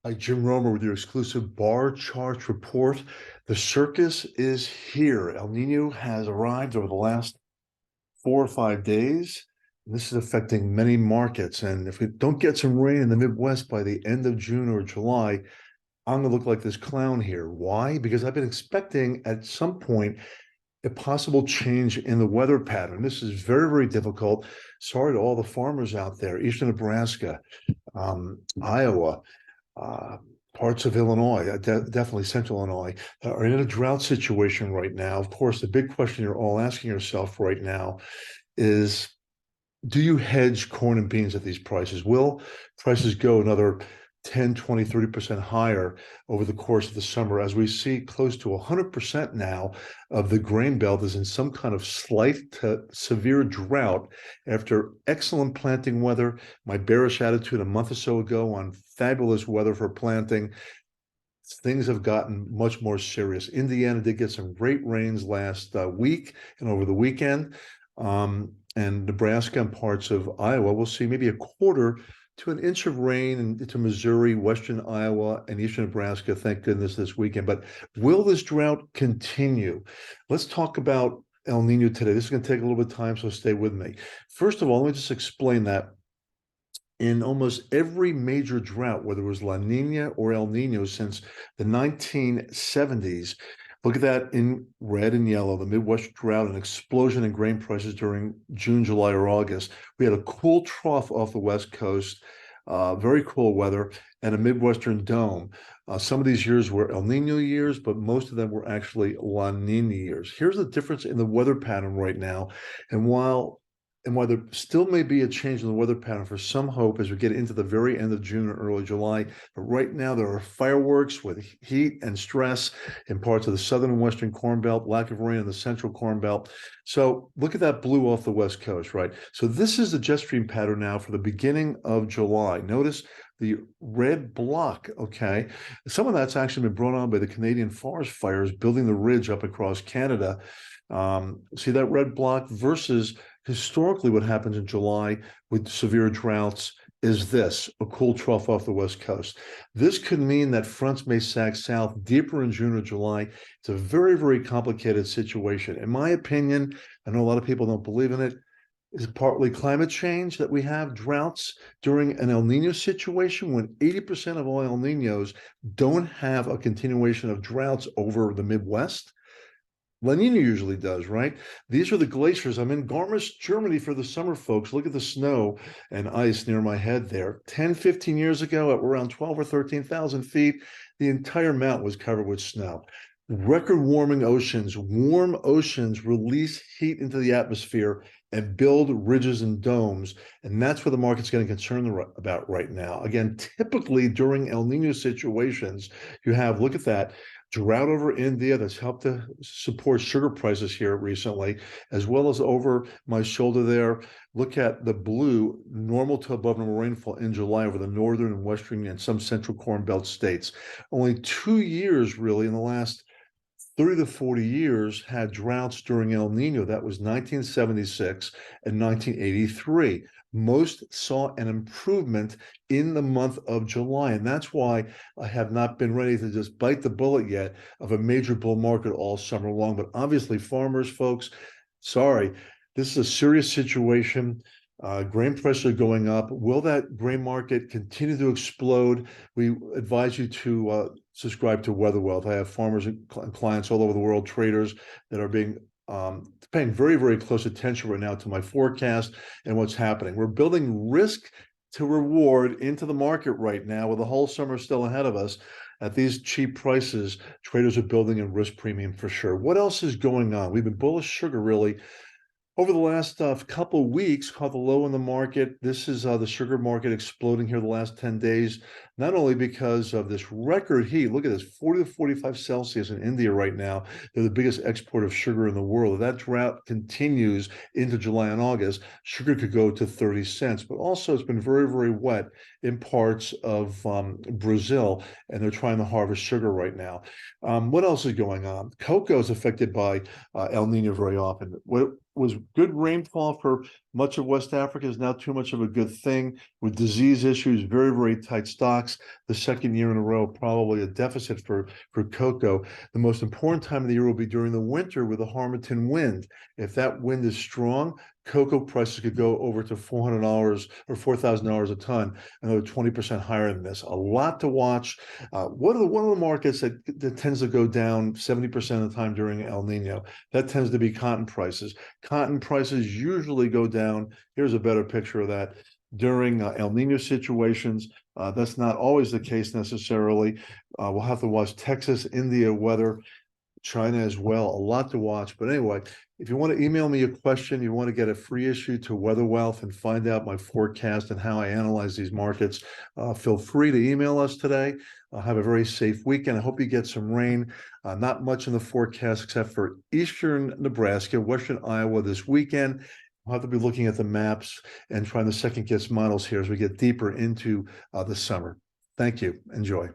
Hi, Jim Romer with your exclusive bar charts report. The circus is here. El Nino has arrived over the last 4 or 5 days. This is affecting many markets. And if we don't get some rain in the Midwest by the end of June or July, I'm going to look like this clown here. Why? Because I've been expecting at some point a possible change in the weather pattern. This is very, very difficult. Sorry to all the farmers out there, Eastern Nebraska, Iowa, uh, parts of Illinois, definitely central Illinois, are in a drought situation right now. Of course, the big question you're all asking yourself right now is, do you hedge corn and beans at these prices? Will prices go another 10, 20, 30% higher over the course of the summer, as we see close to 100% now of the grain belt is in some kind of slight to severe drought after excellent planting weather. My bearish attitude a month or so ago on fabulous weather for planting, things have gotten much more serious. Indiana did get some great rains last week and over the weekend. And Nebraska and parts of Iowa will see maybe a quarter to an inch of rain into Missouri, western Iowa, and eastern Nebraska, thank goodness, this weekend. But will this drought continue? Let's talk about El Nino today. This is going to take a little bit of time, so stay with me. First of all, let me just explain that in almost every major drought, whether it was La Nina or El Nino since the 1970s. Look at that in red and yellow, the Midwestern drought, an explosion in grain prices during June, July, or August. We had a cool trough off the West Coast, very cool weather, and a Midwestern dome. Some of these years were El Nino years, but most of them were actually La Nina years. Here's the difference in the weather pattern right now. And while there still may be a change in the weather pattern for some hope as we get into the very end of June or early July, but right now there are fireworks with heat and stress in parts of the southern and western Corn Belt, lack of rain in the central Corn Belt. So look at that blue off the West Coast, right? So this is the jet stream pattern now for the beginning of July. Notice the red block, okay? Some of that's actually been brought on by the Canadian forest fires building the ridge up across Canada. See that red block versus historically what happens in July with severe droughts is this, a cool trough off the West Coast. This could mean that fronts may sag south deeper in June or July. It's a very, very complicated situation. In my opinion, I know a lot of people don't believe in it, is partly climate change that we have droughts during an El Nino situation when 80% of all El Ninos don't have a continuation of droughts over the Midwest. La Nina usually does, right? These are the glaciers. I'm in Garmisch, Germany for the summer, folks. Look at the snow and ice near my head there. 10, 15 years ago, at around 12 or 13,000 feet, the entire mountain was covered with snow. Record warming oceans, warm oceans release heat into the atmosphere and build ridges and domes. And that's what the market's getting concerned about right now. Again, typically during El Nino situations, you have, look at that, drought over India that's helped to support sugar prices here recently, as well as over my shoulder there. Look at the blue, normal to above normal rainfall in July over the northern and western and some central Corn Belt states. Only 2 years really in the last 30 to 40 years had droughts during El Nino. That was 1976 and 1983. Most saw an improvement in the month of July. And that's why I have not been ready to just bite the bullet yet of a major bull market all summer long. But obviously, farmers, folks, sorry, this is a serious situation. Grain prices are going up. Will that grain market continue to explode? We advise you to subscribe to Weather Wealth. I have farmers and clients all over the world, traders that are paying very, very close attention right now to my forecast and what's happening. We're building risk to reward into the market right now with the whole summer still ahead of us. At these cheap prices, traders are building a risk premium for sure. What else is going on? We've been bullish sugar really over the last couple of weeks, caught the low in the market. This is the sugar market exploding here the last 10 days, not only because of this record heat. Look at this, 40 to 45 Celsius in India right now. They're the biggest export of sugar in the world. If that drought continues into July and August, sugar could go to 30 cents. But also it's been very, very wet in parts of Brazil, and they're trying to harvest sugar right now. What else is going on? Cocoa is affected by El Nino very often. What was good rainfall for Much of West Africa is now too much of a good thing with disease issues, very, very tight stocks. The second year in a row, probably a deficit for cocoa. The most important time of the year will be during the winter with the Harmattan wind. If that wind is strong, cocoa prices could go over to $400 or $4,000 a ton, another 20% higher than this. A lot to watch. One of the markets that tends to go down 70% of the time during El Nino, that tends to be cotton prices. Cotton prices usually go down. Here's a better picture of that. During El Nino situations, that's not always the case necessarily. We'll have to watch Texas, India weather, China as well. A lot to watch. But anyway, if you want to email me a question, you want to get a free issue to Weather Wealth and find out my forecast and how I analyze these markets, feel free to email us today. Have a very safe weekend. I hope you get some rain. Not much in the forecast except for eastern Nebraska, western Iowa this weekend. We'll have to be looking at the maps and trying to second guess models here as we get deeper into the summer. Thank you. Enjoy.